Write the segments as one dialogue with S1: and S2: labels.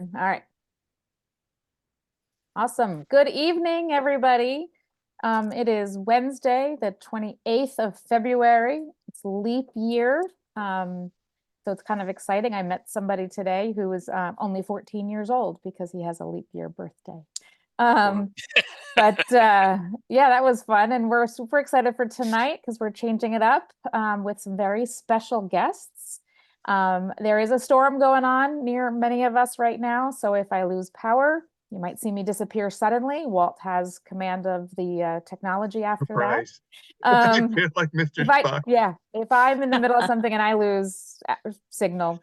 S1: All right. Awesome. Good evening, everybody. It is Wednesday, the 28th of February. It's leap year. So it's kind of exciting. I met somebody today who was only 14 years old because he has a leap year birthday. Yeah, that was fun. And we're super excited for tonight because we're changing it up with some very special guests. There is a storm going on near many of us right now. So if I lose power, you might see me disappear suddenly. Walt has command of the technology after that.
S2: I feel like Mr. Spock.
S1: If I'm in the middle of something and I lose signal,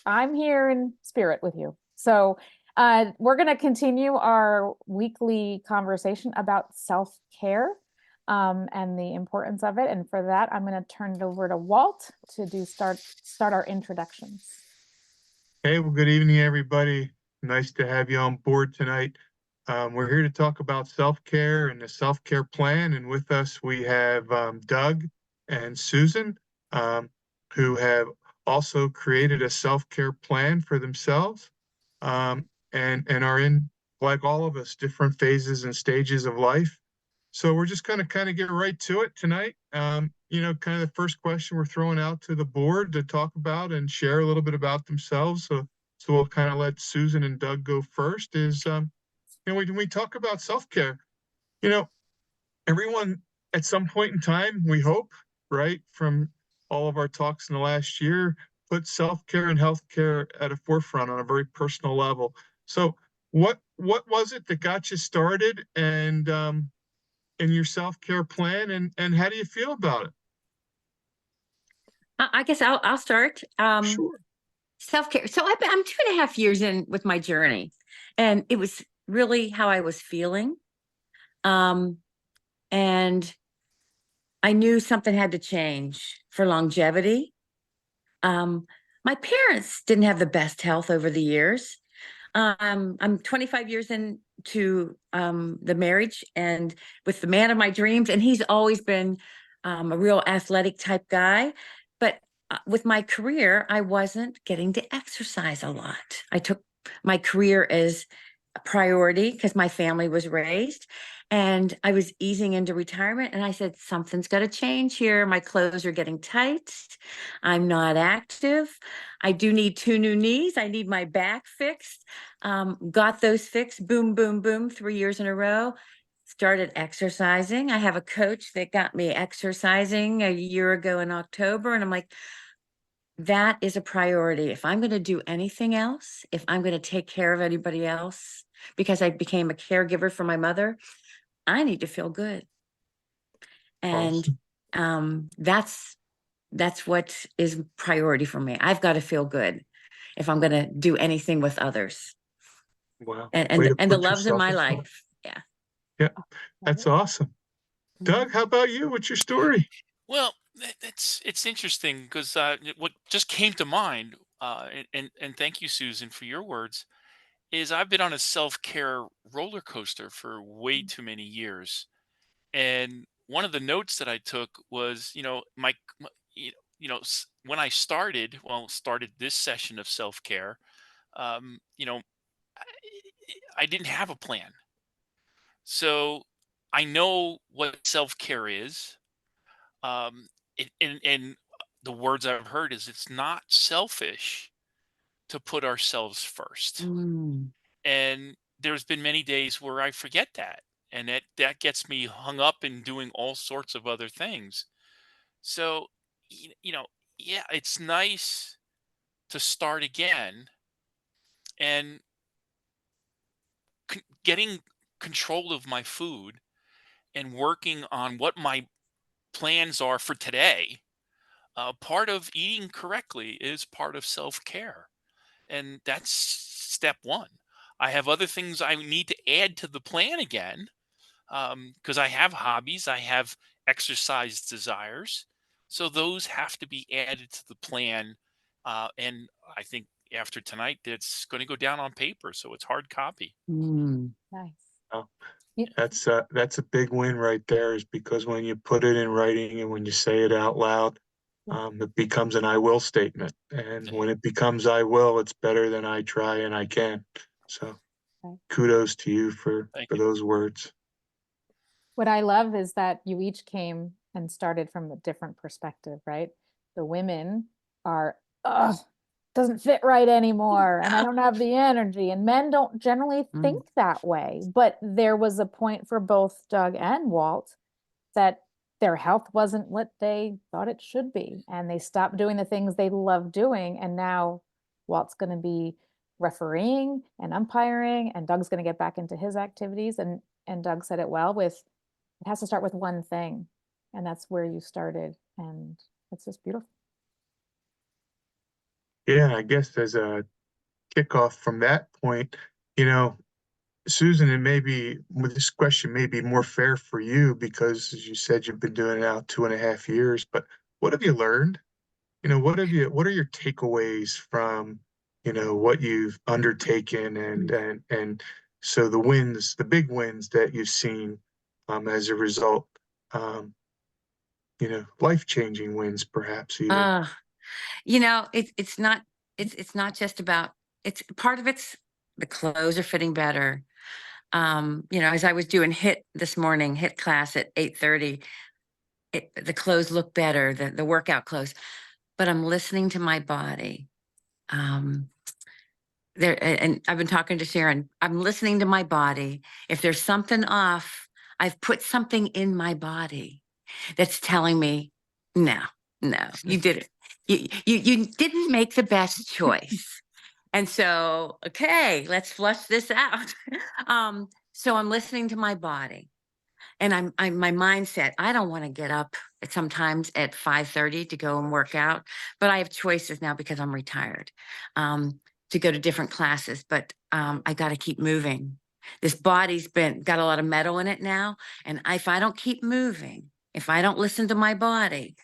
S1: I'm here in spirit with you. So we're going to continue our weekly conversation about self-care and the importance of it. And for that, I'm going to turn it over to Walt to start our introductions.
S2: Hey, well, good evening, everybody. Nice to have you on board tonight. We're here to talk about self-care and the self-care plan. And with us, we have Doug and Susan, who have also created a self-care plan for themselves. And are in, like all of us, different phases and stages of life. So we're just going to kind of get right to it tonight. Kind of the first question we're throwing out to the board to talk about and share a little bit about themselves. So we'll kind of let Susan and Doug go first. When we talk about self-care, everyone at some point in time, we hope, right, from all of our talks in the last year, put self-care and healthcare at a forefront on a very personal level. So what was it that got you started and in your self-care plan, and how do you feel about it?
S3: I guess I'll start.
S2: Sure.
S3: Self-care. So I'm 2.5 years in with my journey, and it was really how I was feeling. And I knew something had to change for longevity. My parents didn't have the best health over the years. I'm 25 years into the marriage and with the man of my dreams, and he's always been a real athletic type guy. But with my career, I wasn't getting to exercise a lot. I took my career as a priority because my family was raised, and I was easing into retirement, and I said, something's got to change here. My clothes are getting tight. I'm not active. I do need 2 new knees. I need my back fixed. Got those fixed. Boom, boom, boom. 3 years in a row. Started exercising. I have a coach that got me exercising a year ago in October. And I'm like, that is a priority. If I'm going to do anything else, if I'm going to take care of anybody else, because I became a caregiver for my mother, I need to feel good. And
S2: Awesome.
S3: That's what is priority for me. I've got to feel good if I'm going to do anything with others.
S2: Wow.
S3: And the loves in my life. Yeah.
S2: Yeah. That's awesome. Doug, how about you? What's your story?
S4: Well, it's interesting because what just came to mind, and thank you, Susan, for your words, is I've been on a self-care roller coaster for way too many years. And one of the notes that I took was, when I started this session of self-care, um, you know, I, I didn't have a plan. So I know what self-care is. And the words I've heard is it's not selfish to put ourselves first.
S3: Mm.
S4: And there's been many days where I forget that. And that gets me hung up in doing all sorts of other things. So, you know, yeah, it's nice to start again and getting control of my food and working on what my plans are for today. Part of eating correctly is part of self-care, and that's step one. I have other things I need to add to the plan again, because I have hobbies, I have exercise desires, so those have to be added to the plan. And I think after tonight, it's going to go down on paper, so it's hard copy.
S1: Nice.
S2: Oh, that's a big win right there, is because when you put it in writing and when you say it out loud, it becomes an I will statement. And when it becomes I will, it's better than I try and I can. So
S1: Right.
S2: kudos to you for
S4: Thank you.
S2: those words.
S1: What I love is that you each came and started from a different perspective, right? The women are, ugh, doesn't fit right anymore, and I don't have the energy. And men don't generally
S3: Mm.
S1: think that way. But there was a point for both Doug and Walt that their health wasn't what they thought it should be. And they stopped doing the things they love doing. And now Walt's going to be refereeing and umpiring, and Doug's going to get back into his activities. And Doug said it well with, it has to start with one thing. And that's where you started. And it's just beautiful.
S2: Yeah, I guess as a kickoff from that point, you know, Susan, and maybe this question may be more fair for you because, as you said, you've been doing it now 2.5 years. But what have you learned? What are your takeaways from, what you've undertaken and so the big wins that you've seen as a result, um, life-changing wins, perhaps even.
S3: It's not just about, it's part of it's the clothes are fitting better. As I was doing HIT this morning, HIT class at 8:30, the clothes look better, the workout clothes, but I'm listening to my body. And I've been talking to Sharon. I'm listening to my body. If there's something off, I've put something in my body that's telling me, no, you did it. You didn't make the best choice. And so, okay, let's flush this out. So I'm listening to my body, and I'm my mindset. I don't want to get up sometimes at 5:30 to go and work out, but I have choices now because I'm retired, to go to different classes. But I got to keep moving. This body's got a lot of metal in it now, and if I don't keep moving, if I don't listen to my body,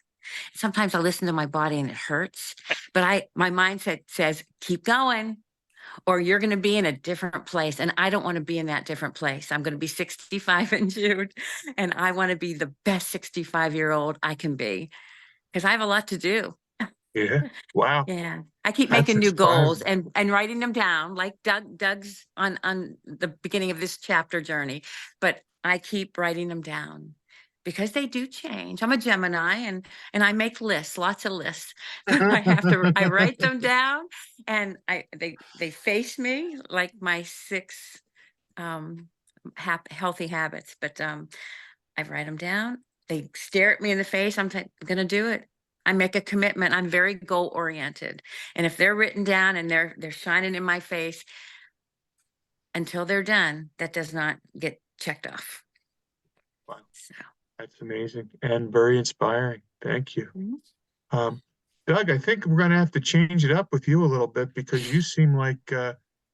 S3: sometimes I listen to my body and it hurts, but my mindset says keep going, or you're going to be in a different place. And I don't want to be in that different place. I'm going to be 65 in June, and I want to be the best 65-year-old I can be because I have a lot to do.
S2: Yeah. Wow.
S3: Yeah. I keep
S2: That's
S3: making new goals
S2: inspiring.
S3: and writing them down, like Doug's on the beginning of this chapter journey, but I keep writing them down because they do change. I'm a Gemini, and I make lists, lots of lists. I write them down, and they face me like my 6 healthy habits, but I write them down. They stare at me in the face. I'm going to do it. I make a commitment. I'm very goal oriented. And if they're written down and they're shining in my face until they're done, that does not get checked off.
S2: Wow.
S3: So.
S2: That's amazing and very inspiring. Thank you.
S3: Mm-hmm.
S2: Doug, I think we're going to have to change it up with you a little bit because you seem like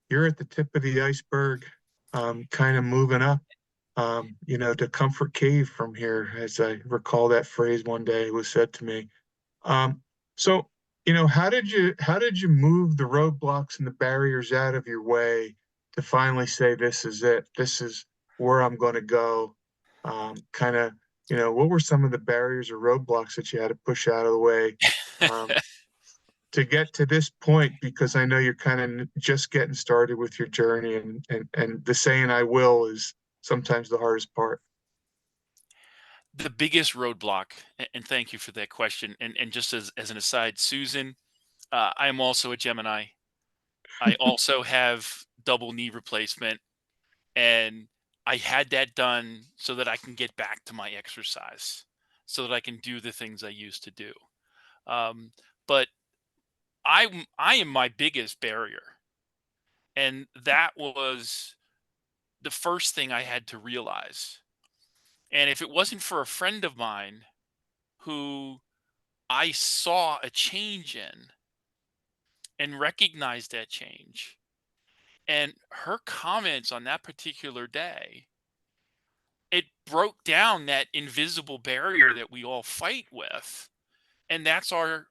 S2: you're at the tip of the iceberg, kind of moving up, to comfort cave from here, as I recall that phrase one day was said to me. So, how did you move the roadblocks and the barriers out of your way to finally say, this is it, this is where I'm going to go? Kind of, what were some of the barriers or roadblocks that you had to push out of the way to get to this point? Because I know you're kind of just getting started with your journey, and the saying "I will" is sometimes the hardest part.
S4: The biggest roadblock, and thank you for that question. And just as an aside, Susan, I am also a Gemini. I also have double knee replacement, and I had that done so that I can get back to my exercise, so that I can do the things I used to do. But I am my biggest barrier, and that was the first thing I had to realize. And if it wasn't for a friend of mine who I saw a change in and recognized that change, and her comments on that particular day, it broke down that invisible barrier that we all fight with. And that's our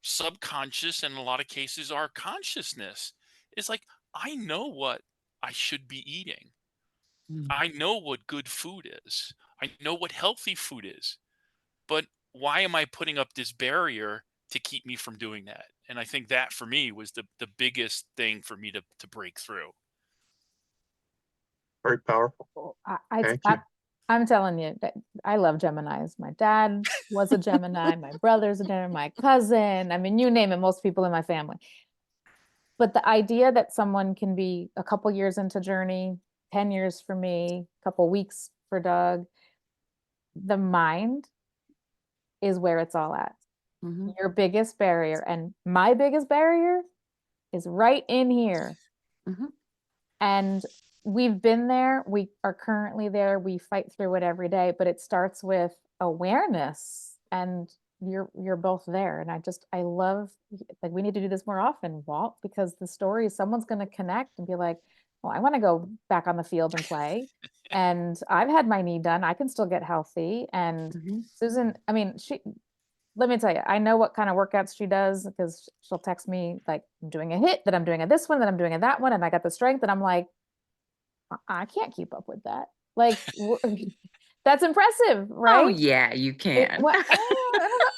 S4: subconscious, and in a lot of cases our consciousness. It's like, I know what I should be eating.
S3: Mm.
S4: I know what good food is. I know what healthy food is. But why am I putting up this barrier to keep me from doing that? And I think that for me was the biggest thing for me to break through.
S2: Very powerful.
S1: Well,
S2: Thank you.
S1: I'm telling you that I love Geminis. My dad was a Gemini, my brother's a Gemini, my cousin. I mean, you name it, most people in my family. But the idea that someone can be a couple years into journey, 10 years for me, a couple weeks for Doug, the mind is where it's all at.
S3: Mhm.
S1: Your biggest barrier and my biggest barrier is right in here.
S3: Mhm.
S1: And we've been there, we are currently there, we fight through it every day, but it starts with awareness, and you're both there. And I love, like, we need to do this more often, Walt, because the story, someone's going to connect and be like, well, I want to go back on the field and play, and I've had my knee done, I can still get healthy. And
S3: Mhm.
S1: Susan, I mean, let me tell you, I know what kind of workouts she does, because she'll text me like, I'm doing a hit, that I'm doing a this one, that I'm doing a that one, and I got the strength, and I'm like, I can't keep up with that. Like, that's impressive,
S3: Oh
S1: right?
S3: yeah, you can.
S1: I don't know.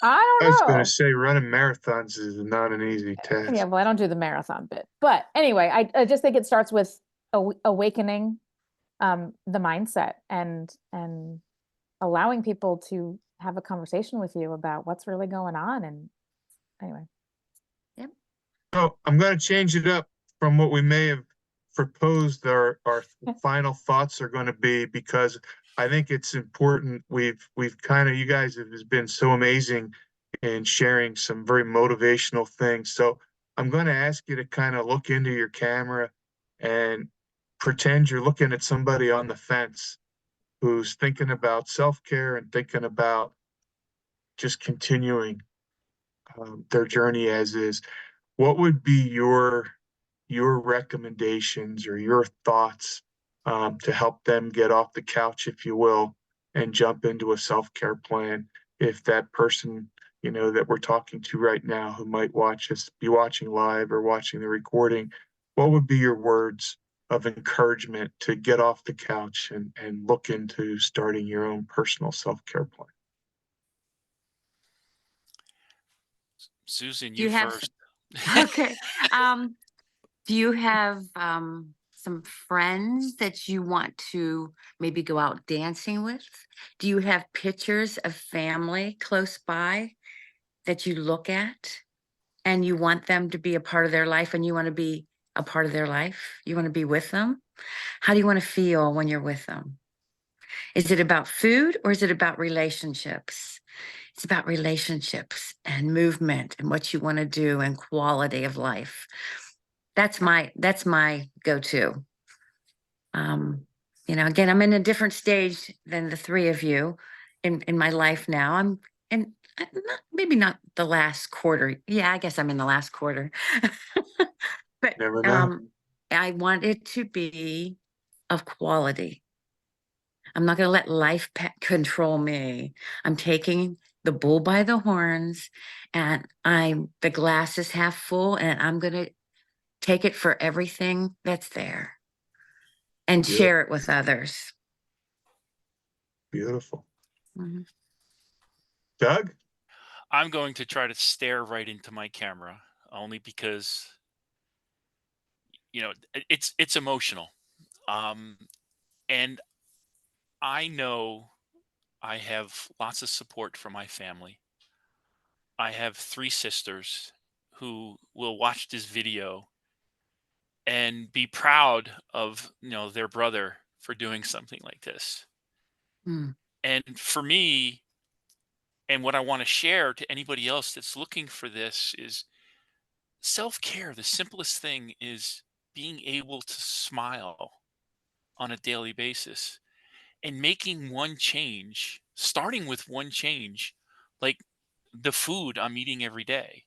S1: I
S2: I was
S1: don't
S2: going
S1: know.
S2: to say running marathons is not an easy
S1: Yeah,
S2: task.
S1: well, I don't do the marathon bit, but anyway, I just think it starts with awakening the mindset, and allowing people to have a conversation with you about what's really going on. And anyway,
S3: Yep.
S2: So I'm going to change it up from what we may have proposed. Our final thoughts are going to be, because I think it's important. We've kind of, you guys have been so amazing in sharing some very motivational things. So I'm going to ask you to kind of look into your camera and pretend you're looking at somebody on the fence who's thinking about self-care and thinking about just continuing their journey as is. What would be your recommendations or your thoughts to help them get off the couch, if you will, and jump into a self-care plan? If that person, that we're talking to right now, who might be watching live or watching the recording, what would be your words of encouragement to get off the couch and look into starting your own personal self-care plan?
S4: Susan,
S3: Do
S4: you
S3: you have
S4: first.
S3: okay. Um, do you have some friends that you want to maybe go out dancing with? Do you have pictures of family close by that you look at and you want them to be a part of their life, and you want to be a part of their life? You want to be with them? How do you want to feel when you're with them? Is it about food, or is it about relationships? It's about relationships and movement and what you want to do and quality of life. That's my go-to. Again, I'm in a different stage than the three of you in my life now. Maybe not the last quarter. Yeah, I guess I'm in the last quarter. But
S2: Never know.
S3: I want it to be of quality. I'm not going to let life control me. I'm taking the bull by the horns, and the glass is half full, and I'm going to take it for everything that's there and
S2: Beautiful.
S3: share it with others.
S2: Beautiful.
S3: Mhm.
S2: Doug?
S4: I'm going to try to stare right into my camera, only because it's emotional. Um, and I know I have lots of support from my family. I have three sisters who will watch this video and be proud of their brother for doing something like this.
S3: Mm.
S4: And for me, and what I want to share to anybody else that's looking for this, is self-care. The simplest thing is being able to smile on a daily basis, and making one change, starting with one change, like the food I'm eating every day.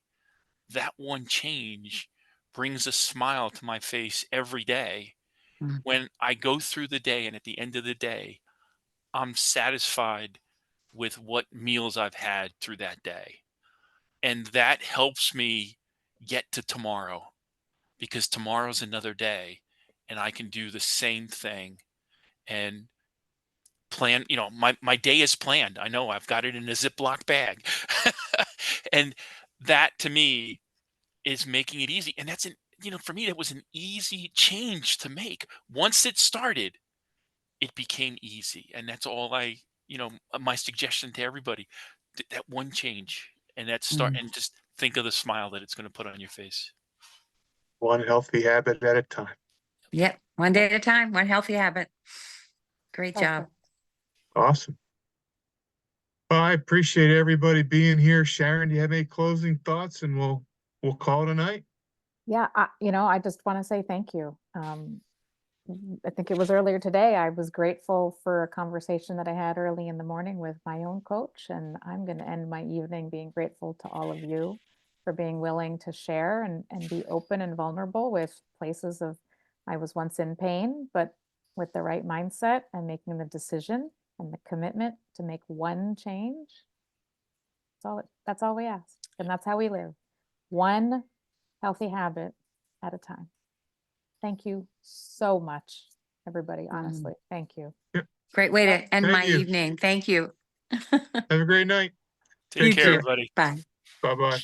S4: That one change brings a smile to my face every day.
S3: Mm.
S4: When I go through the day, and at the end of the day, I'm satisfied with what meals I've had through that day. And that helps me get to tomorrow, because tomorrow's another day and I can do the same thing. And plan, my day is planned. I know I've got it in a Ziploc bag. And that to me is making it easy. And for me, that was an easy change to make. Once it started, it became easy. And that's all my suggestion to everybody, that one change, and and just think of the smile that it's going to put on your face.
S2: One healthy habit at a time.
S3: Yep. One day at a time, one healthy habit. Great job.
S1: Perfect.
S2: Awesome. Well, I appreciate everybody being here. Sharon, do you have any closing thoughts, and we'll call it a night?
S1: Yeah, I just want to say thank you. I think it was earlier today, I was grateful for a conversation that I had early in the morning with my own coach, and I'm going to end my evening being grateful to all of you for being willing to share and be open and vulnerable with places of, I was once in pain, but with the right mindset and making the decision and the commitment to make one change. That's all we ask. And that's how we live. One healthy habit at a time. Thank you so much, everybody. Honestly, thank you.
S3: Great way to end
S2: Thank
S3: my
S2: you.
S3: evening. Thank you.
S2: Have a great night.
S4: Take
S2: Take
S4: care,
S2: care.
S4: everybody.
S3: Bye.
S2: Bye-bye.